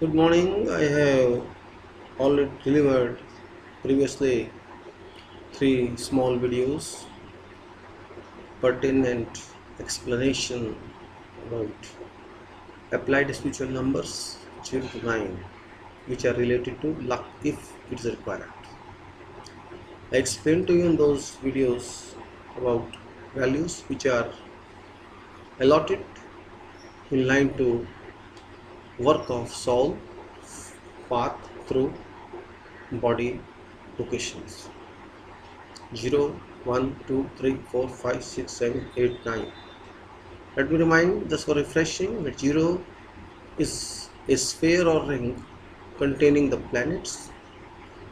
Good morning. I have already delivered previously three small videos pertinent explanation about applied spiritual numbers 0 to 9 which are related to luck if it is required. I explained to you in those videos about values which are allotted in line to work of soul path through body locations. 0, 1, 2, 3, 4, 5, 6, 7, 8, 9. Let me remind, just for refreshing, that 0 is a sphere or ring containing the planets.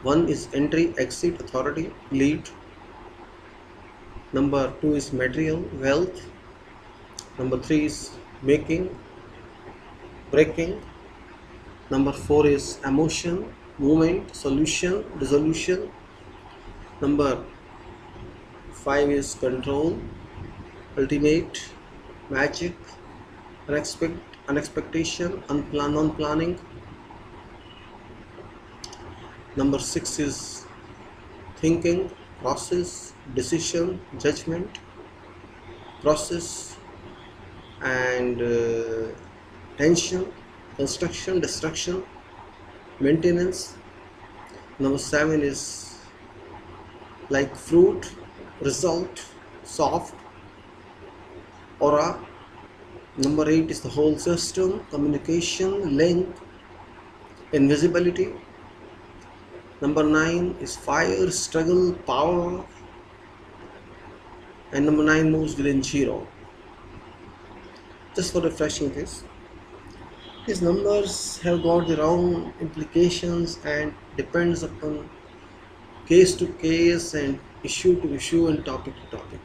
1 is entry, exit, authority, lead. Number 2 is material, wealth. Number 3 is making, breaking. Number 4 is emotion, movement, solution, dissolution. Number 5 is control, ultimate, magic, unexpectation, non-planning. Number 6 is thinking, process, decision, judgment, process, and tension, construction, destruction, maintenance. Number 7 is like fruit, result, soft, aura. Number 8 is the whole system, communication, link, invisibility. Number 9 is fire, struggle, power, and number 9 moves within 0. Just for refreshing this, these numbers have got their own implications and depends upon case to case and issue to issue and topic to topic.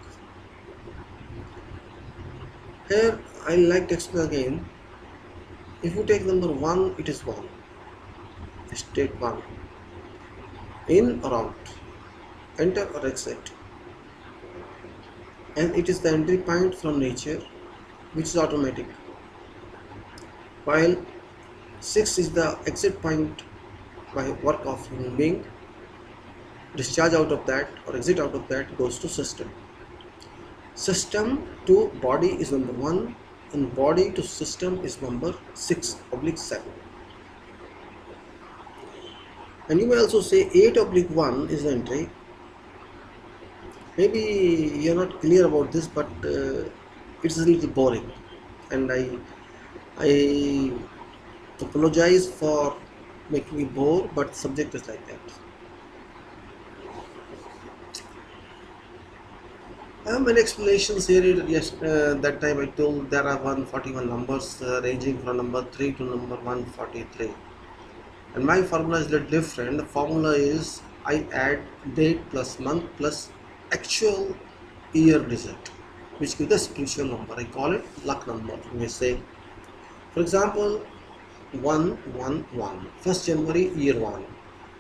Here I like to explain again. If you take number 1, it is 1, state 1, in or out, enter or exit, and it is the entry point from nature which is automatic, while 6 is the exit point by work of human being. Discharge out of that or exit out of that goes to system. System to body is number 1 and body to system is number 6/7. And you may also say 8/1 is the entry. Maybe you're not clear about this, but it's a little boring, and I apologize for making you bore, but subject is like that. I have many explanations here. Yes, that time I told there are 141 numbers ranging from number 3 to number 143. And my formula is a little different. The formula is I add date plus month plus actual year digit, which gives the spiritual number. I call it luck number. You may say, for example, 111, 1st January, year 1.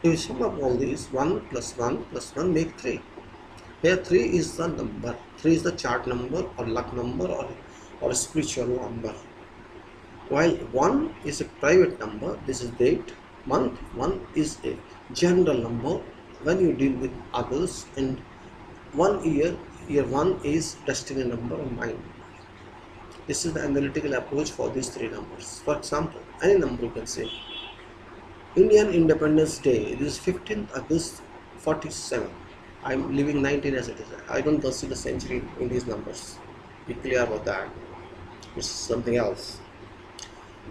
If you sum up all these, 1 plus 1 plus 1 make 3. Here 3 is the number, 3 is the chart number or luck number or a spiritual number. While 1 is a private number, this is date, month, 1 is a general number when you deal with others, and 1 year 1 is destiny number of mind. This is the analytical approach for these three numbers. For example, any number you can say. Indian Independence Day, this is 15th August 47. I'm leaving 19 as it is. I don't consider century in these numbers. Be clear about that. It's something else.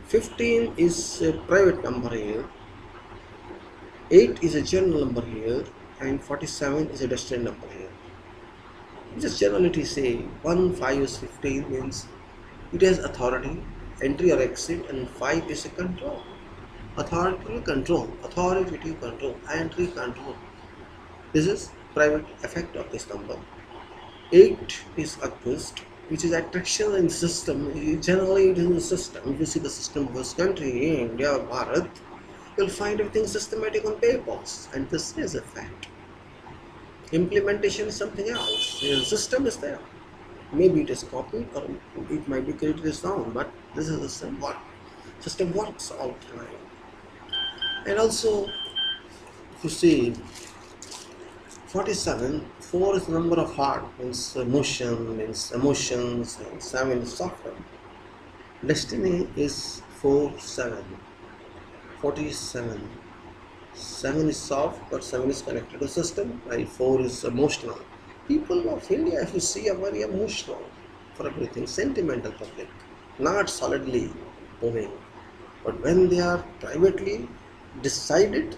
15 is a private number here. 8 is a general number here. And 47 is a destiny number here. Just generality say 1, 5 is 15 means it has authority, entry or exit, and 5 is a control. Authoritative control, entry control. This is private effect of this number. 8 is August, which is attraction in system. Generally it is in the system. If you see the system of this country, India, Bharat, you'll find everything systematic on papers, and this is a fact. Implementation is something else. The system is there. Maybe it is copied or it might be created its own, but this is the system. System works all the time. And also, if you see 47, 4 is the number of heart, means emotion, means emotions, and 7 is software. Destiny is 4, 7. 47. 7 is soft, but 7 is connected to system, while 4 is emotional. People of India, if you see, are very emotional for everything, sentimental public, not solidly moving. But when they are privately decided,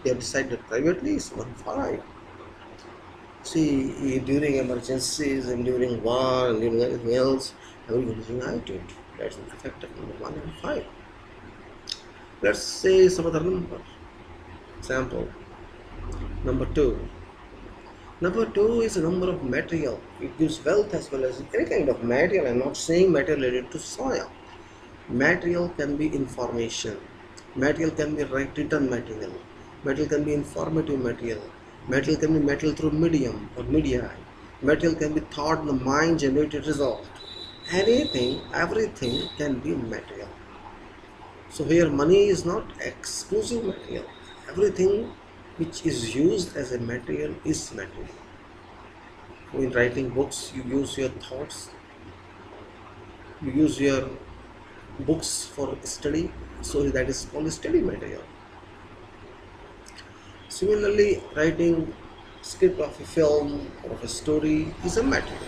they have decided privately, is 1, 5. See, during emergencies and during war and during anything else, everyone is united. That's the effect of number 1 and 5. Let's say some other number. Example, number 2. Number 2 is a number of material. It gives wealth as well as any kind of material. I'm not saying material related to soil. Material can be information. Material can be written material. Material can be informative material. Material can be material through medium or media. Material can be thought in the mind generated result. Anything, everything can be material. So here money is not exclusive material. Everything which is used as a material is material. In writing books, you use your thoughts, you use your books for study, so that is called study material. Similarly, writing script of a film or of a story is a material.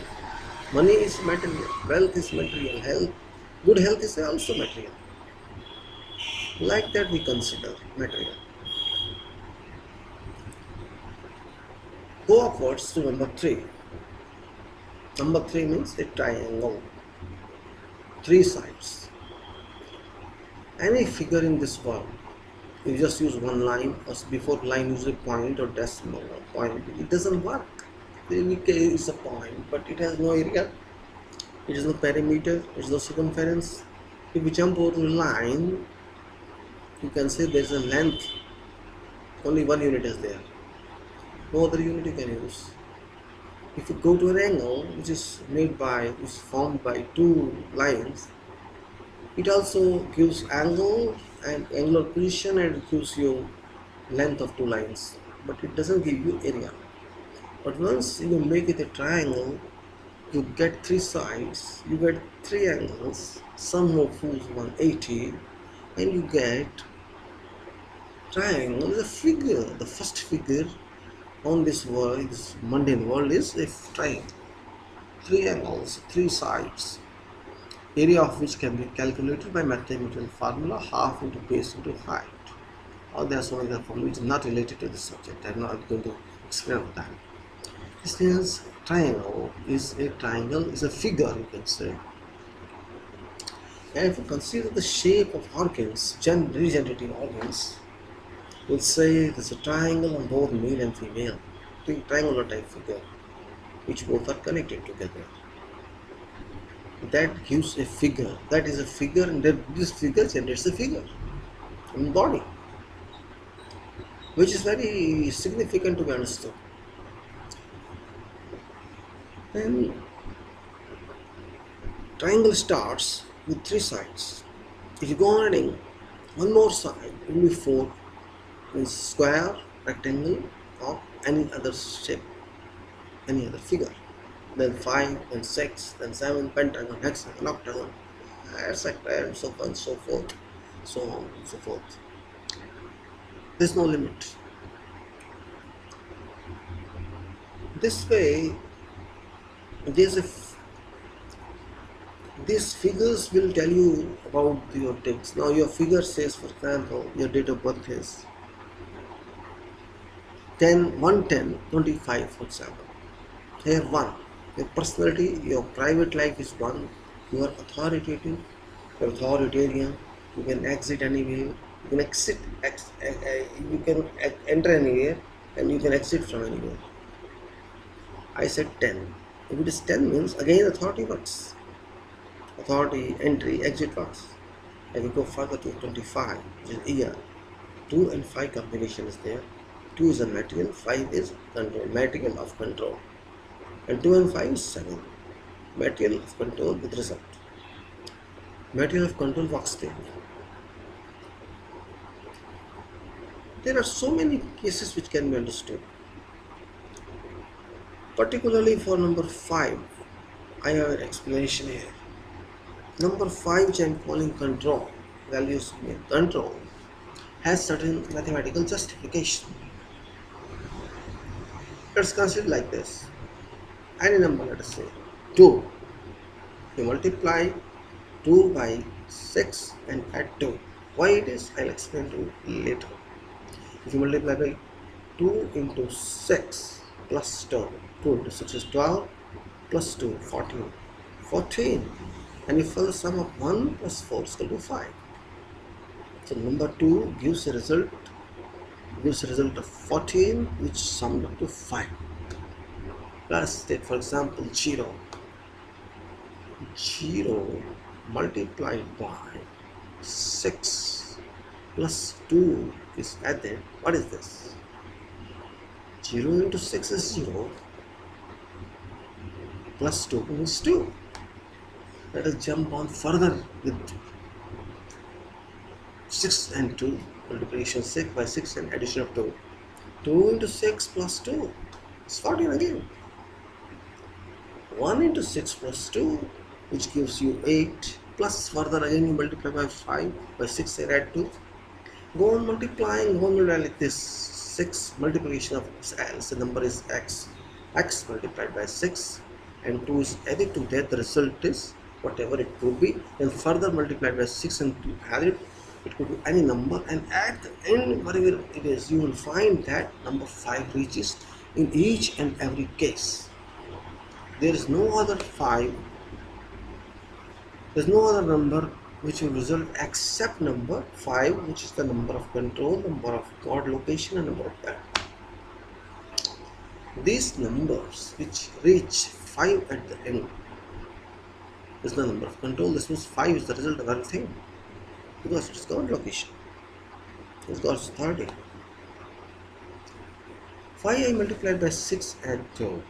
Money is material, wealth is material, health, good health is also material. Like that we consider material. Go upwards to number 3. Number 3 means a triangle. 3 sides. Any figure in this world, you just use one line, or before line use a point or decimal or point. It doesn't work. It's a point, but it has no area. It is no perimeter. It is no circumference. If you jump over a line, you can say there is a length. Only one unit is there. No other unit you can use. If you go to an angle which is formed by 2 lines, it also gives angle and angular position, and it gives you length of 2 lines, but it doesn't give you area. But once you make it a triangle, you get 3 sides, you get 3 angles, sum of whose 180, and you get triangle is a figure. The first figure on this world, this mundane world, is a triangle. 3 angles, 3 sides, area of which can be calculated by mathematical formula, half into base into height. Or there are so many other formulas which are not related to this subject. I'm not going to explain that. This means triangle is a figure, you can say. And if you consider the shape of organs, regenerative organs, we'll say there's a triangle on both male and female, triangular type figure, which both are connected together. That gives a figure. That is a figure, and this figure generates a figure in body, which is very significant to be understood. Then triangle starts with 3 sides. If you go on adding one more side, it will be 4, means square, rectangle, or any other shape, any other figure. Then 5, then 6, then 7, pentagon, hexagon, octagon, etc., and so on and so forth, so on and so forth. There's no limit. This way, these figures will tell you about your dates. Now your figure says, for example, your date of birth is 10/1/10/25, for example. Here 1. Your personality, your private life is 1. You are authoritative, you are authoritarian, you can exit anywhere, you can you can enter anywhere, and you can exit from anywhere. I said 10. If it is 10 means again authority works. Authority, entry, exit works. I will go further to 25, which is year. 2 and 5 combination is there. 2 is a material, 5 is control, material of control. And 2 and 5 is 7. Material of control with result. Material of control works there. There are so many cases which can be understood. Particularly for number 5, I have an explanation here. Number 5, which I am calling control, values in control, has certain mathematical justification. Let's consider like this. Any number, let us say 2. You multiply 2 by 6 and add 2. Why it is, I'll explain to you later. If you multiply by 2 into 6 plus 2, 2 into 6 is 12, plus 2, 14. 14. And if the sum of 1 plus 4 is equal to 5. So number 2 gives a result of 14, which summed up to 5. Let's take for example 0. 0 multiplied by 6 plus 2 is added. What is this? 0 into 6 is 0, plus 2 is 2. Let us jump on further with 6 and 2, multiplication 6 by 6 and addition of 2. 2 into 6 plus 2 is 14 again. 1 into 6 plus 2, which gives you 8, plus further again you multiply by 5, by 6 and add 2. Go on multiplying, go on like this. 6 multiplication of the number is x. X multiplied by 6 and 2 is added to that. The result is whatever it could be. Then further multiplied by 6 and 2 added. It could be any number, and at the end, whatever it is, you will find that number 5 reaches in each and every case. There is no other 5. There is no other number which will result except number 5, which is the number of control, number of God location, and number of that. These numbers which reach 5 at the end is the number of control. This means 5 is the result of everything, because it's God location. It's God's authority. 5 I multiplied by 6 and 2.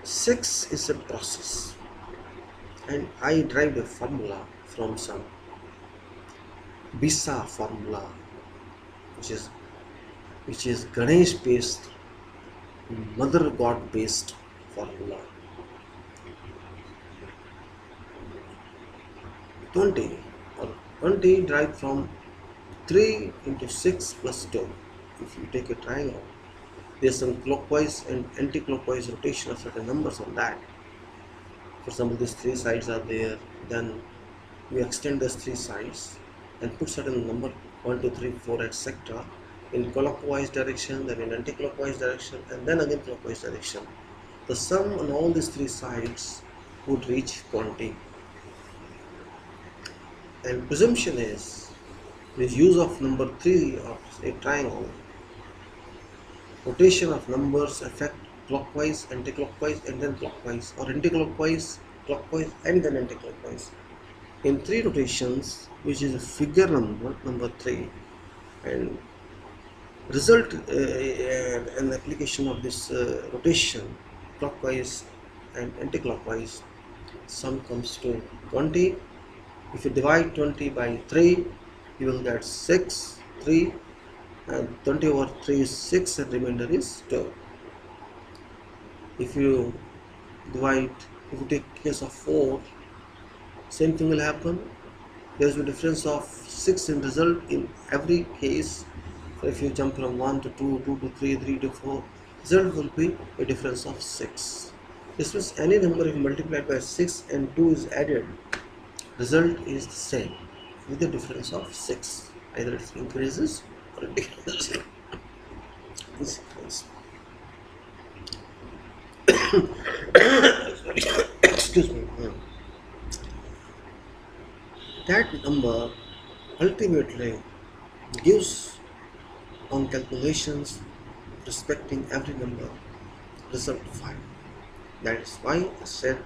6 is a process, and I derived a formula from some Bisa formula, which is Ganesh based, mother god based formula. 20 derived from 3 into 6 plus 2. If you take a triangle, there is some clockwise and anti-clockwise rotation of certain numbers on that. For example, these 3 sides are there, then we extend these 3 sides and put certain number 1, 2, 3, 4, etc. in clockwise direction, then in anti-clockwise direction, and then again clockwise direction. The sum on all these 3 sides would reach 20. And presumption is the use of number 3 of a triangle. Rotation of numbers affect clockwise, anti-clockwise, and then clockwise, or anti-clockwise, clockwise, and then anti-clockwise. In 3 rotations, which is a figure number 3, and result an application of this rotation, clockwise and anti-clockwise, sum comes to 20. If you divide 20 by 3, you will get 6, 3, and 20 over 3 is 6, and remainder is 2. If you take case of 4, same thing will happen. There is a difference of 6 in result in every case. So if you jump from 1 to 2, 2 to 3, 3 to 4, result will be a difference of 6. This means any number if multiplied by 6 and 2 is added, result is the same with a difference of 6. Either it increases or it decreases. Excuse me. That number ultimately gives, on calculations respecting every number, result 5. That is why I said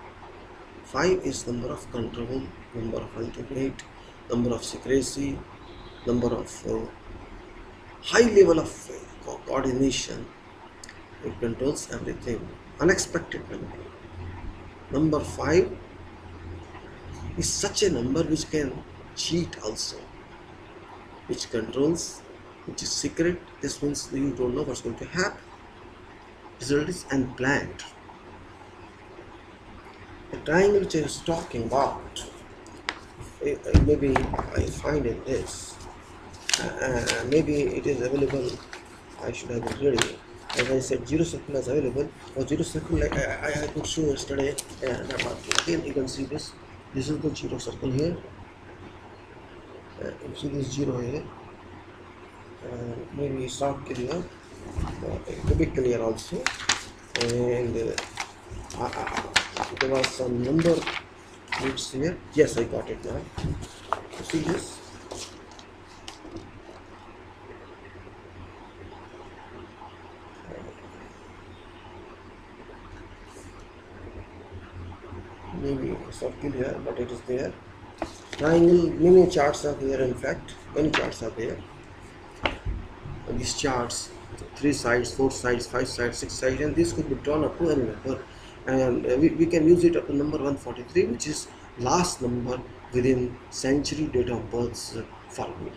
5 is number of control, number of ultimate, number of secrecy, number of high level of coordination. It controls everything. Unexpected number. Number 5 is such a number which can cheat also. which controls, which is secret. This means you don't know what's going to happen. Result is unplanned. The triangle which I was talking about, maybe I find in this, maybe it is available. I should have been ready. As I said, zero circle is available. Or zero circle, I could show yesterday. Again, you can see this. This is the zero circle here. You see this zero here. Maybe it's not clear. It could be clear also. And there was some number bits here. Yes, I got it now. You see this? Maybe it's not clear, but it is there. Triangle, many charts are there. In fact, many charts are there. And these charts, 3 sides, 4 sides, 5 sides, 6 sides, and this could be drawn up to any number. And we can use it up to number 143, which is last number within century date of births following.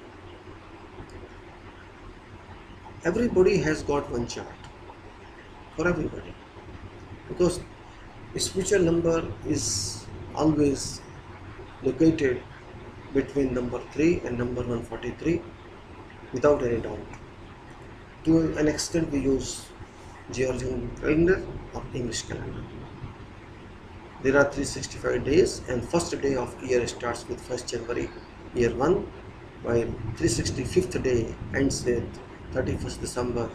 Everybody has got one chart for everybody, because spiritual number is always located between number 3 and number 143 without any doubt. To an extent we use Georgian calendar or English calendar. There are 365 days, and first day of year starts with 1st January, year 1, while 365th day ends with 31st December,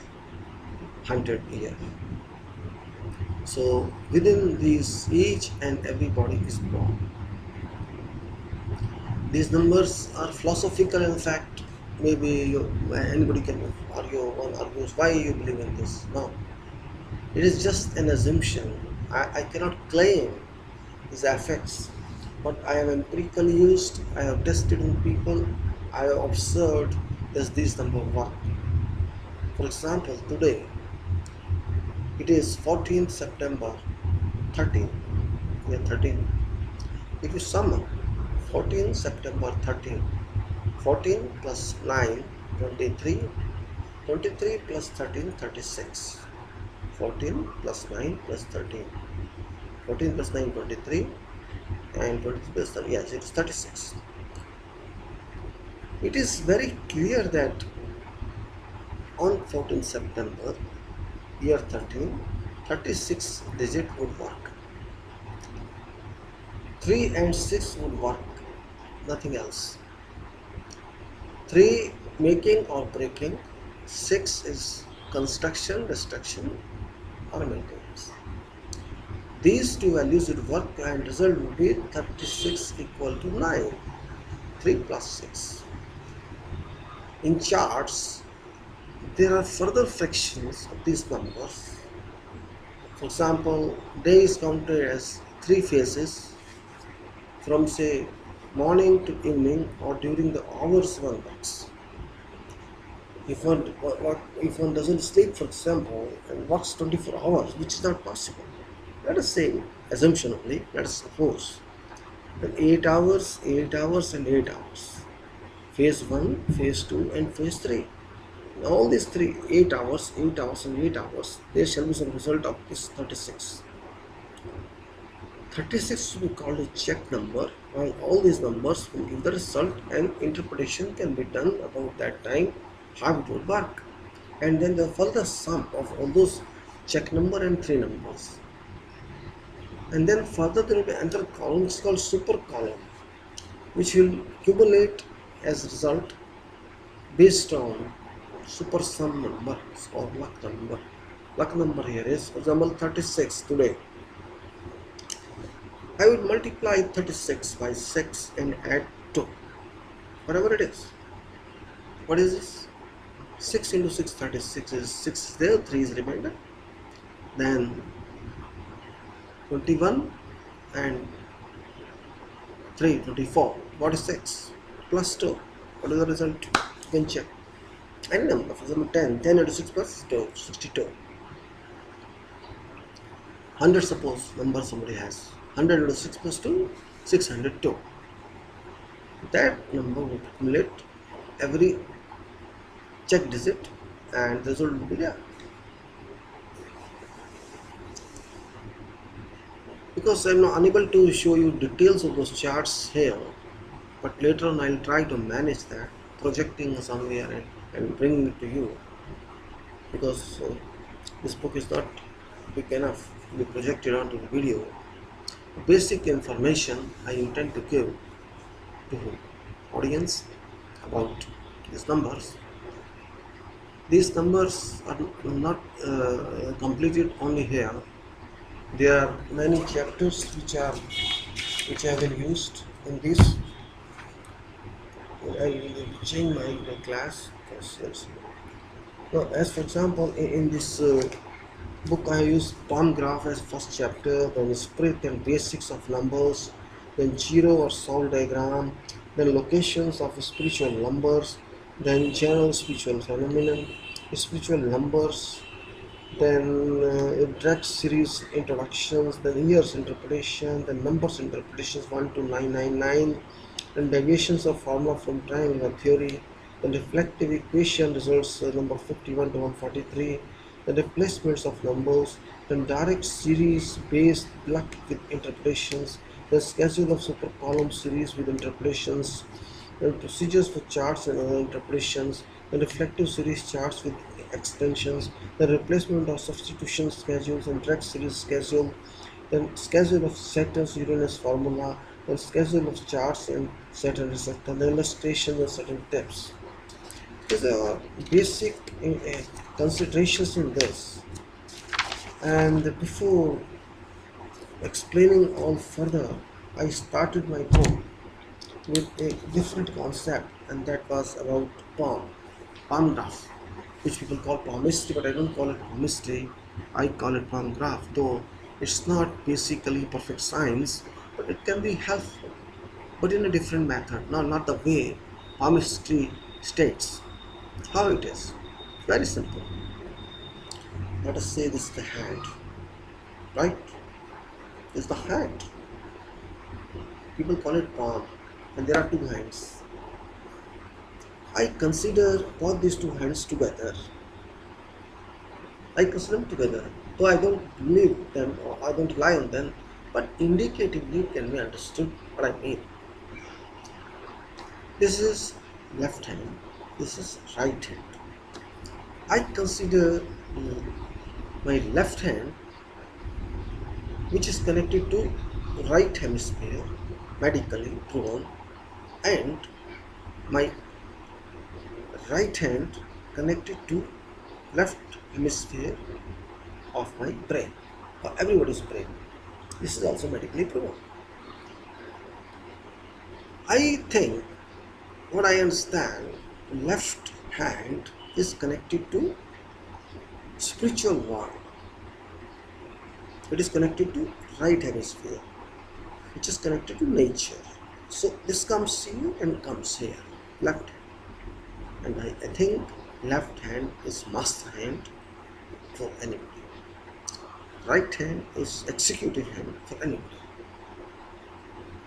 100th year. So within these, each and every body is born. These numbers are philosophical. In fact, maybe anybody can argue, one argues why you believe in this. No, it is just an assumption. I cannot claim these effects, but I have empirically used, I have tested in people, I have observed does this number work. For example, today it is 14th September 13, yeah 13. If you sum up 14 September 13, 14 plus 9, 23, 23 plus 13, 36, 14 plus 9 plus 13, 14 plus 9, 23, and 23 plus 30, yes, it's 36. It is very clear that on 14 September, year 13, 36 digit would work. 3 and 6 would work, nothing else. 3 making or breaking, 6 is construction, destruction, or maintenance. These two values would work, and result would be 36 equal to 9, 3 plus 6. In charts, there are further fractions of these numbers. For example, day is counted as 3 phases from say morning to evening or during the hours one works. If one doesn't sleep, for example, and works 24 hours, which is not possible. Let us say, assumption only, let us suppose, then 8 hours, 8 hours and 8 hours. Phase 1, phase 2 and phase 3. In all these 8 hours, 8 hours and 8 hours, there shall be some result of this 36. 36 will be called a check number, while all these numbers will give the result, and interpretation can be done about that time, how it would work. And then the further sum of all those check number and 3 numbers. And then further there will be another column, it's called super column, which will accumulate as a result based on super sum numbers or luck number. Luck number here is, for example, 36 today. I will multiply 36 by 6 and add 2, whatever it is. What is this? 6 into 6, 36 is 6 is there, 3 is remainder. Then 21 and 3, 24. What is 6? Plus 2. What is the result? You can check. Any number, for example 10. 10 into 6 plus 2, 62. 100 suppose number somebody has. 100 into 6 plus 2, 602. That number would accumulate every check digit, and the result will be there. Because I'm not unable to show you details of those charts here, but later on I'll try to manage that, projecting somewhere and bringing it to you, because this book is not big enough to be projected onto the video. Basic information I intend to give to audience about these numbers. These numbers are not completed only here. There are many chapters which have been used in this. I will change my class. Yes. Now, as for example, in this book, I use palm graph as first chapter, then spread and basics of numbers, then zero or solve diagram, then locations of spiritual numbers, then general spiritual phenomenon, spiritual numbers, then direct series introductions, then years interpretation, then numbers interpretations 1 to 999, then deviations of formula from triangular theory, then reflective equation results number 51 to 143, the replacements of numbers, then direct series based block with interpretations, the schedule of super column series with interpretations, then procedures for charts and other interpretations, the reflective series charts with extensions, the replacement of substitution schedules and direct series schedule, then schedule of Saturn's Uranus formula, then schedule of charts and Saturn result, and the illustration and certain tips. These are basic considerations in this. And before explaining all further, I started my book with a different concept, and that was about palm graph, which people call palmistry, but I don't call it palmistry. I call it palm graph, though it's not basically perfect science, but it can be helpful, but in a different method, not the way palmistry states. How it is? Very simple. Let us say this is the hand, right? This is the hand. People call it palm, and there are two hands. I consider both these two hands together. I consider them together, though I don't believe them or I don't rely on them, but indicatively it can be understood what I mean. This is left hand, this is right hand. I consider my left hand, which is connected to right hemisphere, medically proven, and my right hand connected to left hemisphere of my brain, or everybody's brain. This is also medically proven. I think, what I understand, left hand is connected to spiritual world. It is connected to right hemisphere, which is connected to nature. So this comes here and comes here, left hand. And I think left hand is master hand for anybody. Right hand is executive hand for anybody.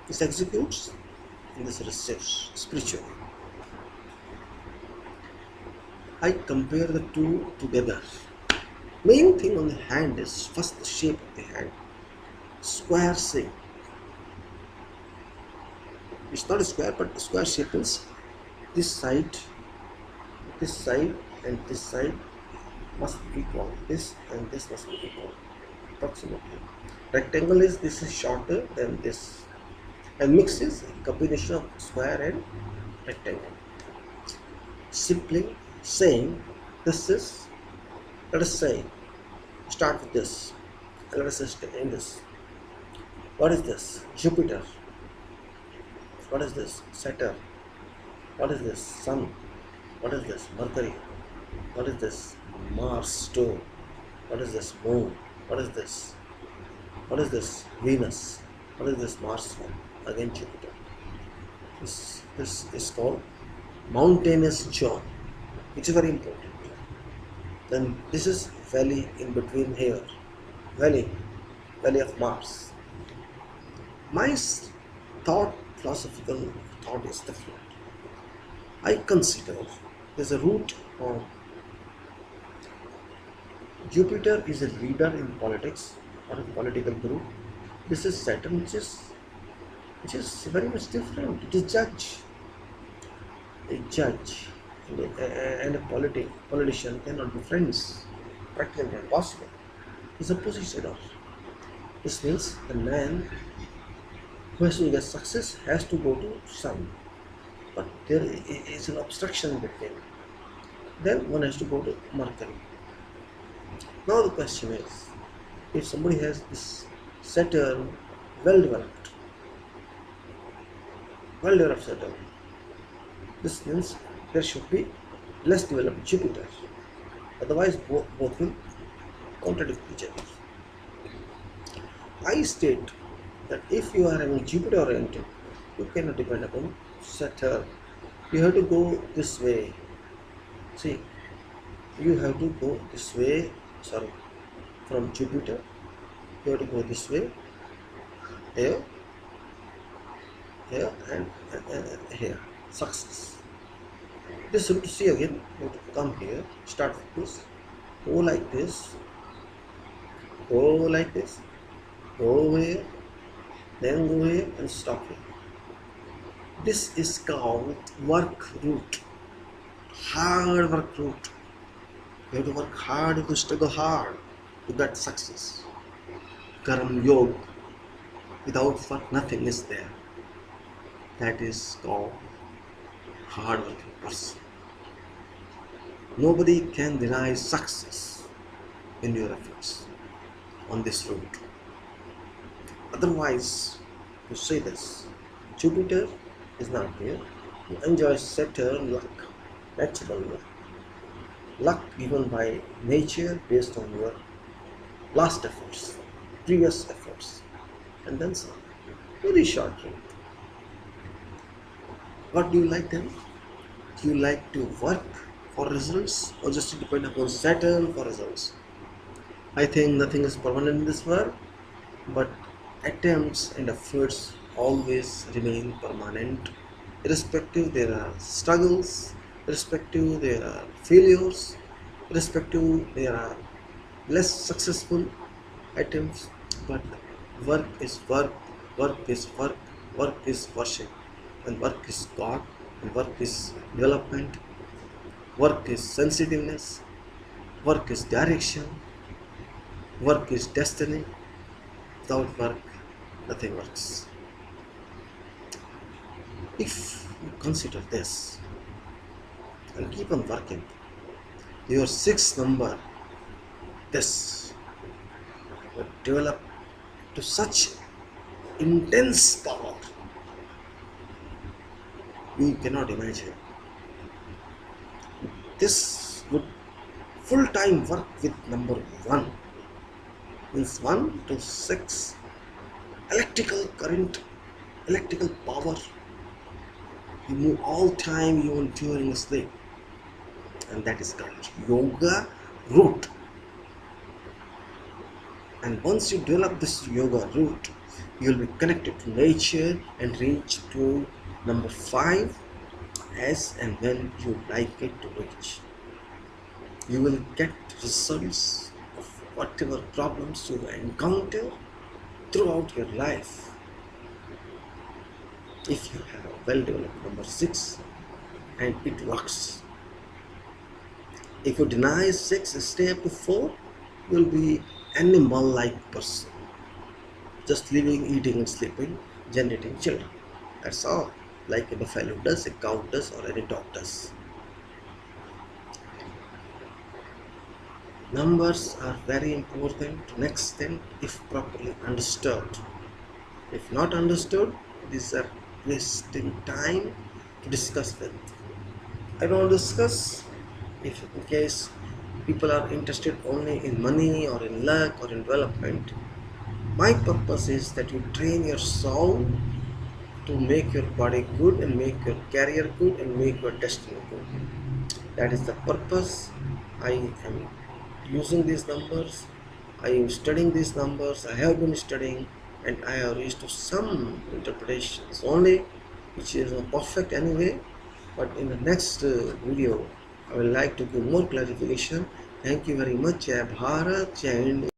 This executes and this receives spiritually. I compare the two together. Main thing on the hand is first the shape of the hand. Square shape. It's not a square, but a square shape is this side and this side must be equal. This and this must be equal, approximately. Rectangle is, this is shorter than this, and mix is a combination of square and rectangle. Simply saying, this is, let us say, start with this, and let us say in this. What is this? Jupiter. What is this? Saturn. What is this? Sun. What is this? Mercury. What is this? Mars 2. What is this? Moon. What is this? What is this? Venus. What is this? Mars 1. Again Jupiter. This is called mountainous zone, which is very important. Then this is valley in between here. Valley of Mars. My philosophical thought is different. I consider there's a root of Jupiter is a leader in politics or a political group. This is Saturn, which is very much different. It is judge. A judge and a politician cannot be friends. Practically impossible. It's a position. This means the man who has to get success has to go to Sun. But there is an obstruction between. Then one has to go to Mercury. Now the question is, if somebody has this Saturn well developed, Saturn, this means there should be less developed Jupiter. Otherwise, both will contradict each other. I state that if you are having Jupiter oriented, you cannot depend upon Saturn. You have to go this way. See, you have to go this way. Sorry, from Jupiter, you have to go this way, here, and here. Success. This route, see again, you have to come here, start with this, go like this, go like this, go here, then go here and stop here. This is called work route, hard work route. You have to work hard, you have to struggle hard to get success. Karma Yoga, without work nothing is there. That is called hard working person. Nobody can deny success in your efforts on this route. Otherwise, you say this, Jupiter is not here. You enjoy Saturn luck, natural luck given by nature based on your last efforts, previous efforts, and then some. Very short route. What do you like then? Do you like to work for results or just to depend upon Saturn for results? I think nothing is permanent in this world, but attempts and efforts always remain permanent. Irrespective there are struggles, irrespective there are failures, irrespective there are less successful attempts, but work is work, work is work, work is worship, and work is God, and work is development, work is sensitiveness, work is direction, work is destiny. Without work, nothing works. If you consider this and keep on working, your sixth number, this will develop to such intense power you cannot imagine. This would full-time work with number 1, means 1 to 6 electrical current, electrical power. You move all time even during sleep, and that is called yoga root. And once you develop this yoga root, you will be connected to nature and reach to number 5 as and when you like it to reach. You will get results of whatever problems you encounter throughout your life. If you have a well-developed number 6 and it works. If you deny 6 and stay up to 4, you will be animal-like person, just living, eating and sleeping, generating children. That's all, like a buffalo does, a cow does, or any dog does. Numbers are very important to an extent if properly understood. If not understood, these are wasting time to discuss with. I don't discuss if in case people are interested only in money or in luck or in development. My purpose is that you train your soul to make your body good and make your career good and make your destiny good. That is the purpose. I am using these numbers, I am studying these numbers, I have been studying, and I have reached to some interpretations only, which is perfect anyway, But in the next video, I would like to give more clarification. Thank you very much. Jai Bharat, Jai India.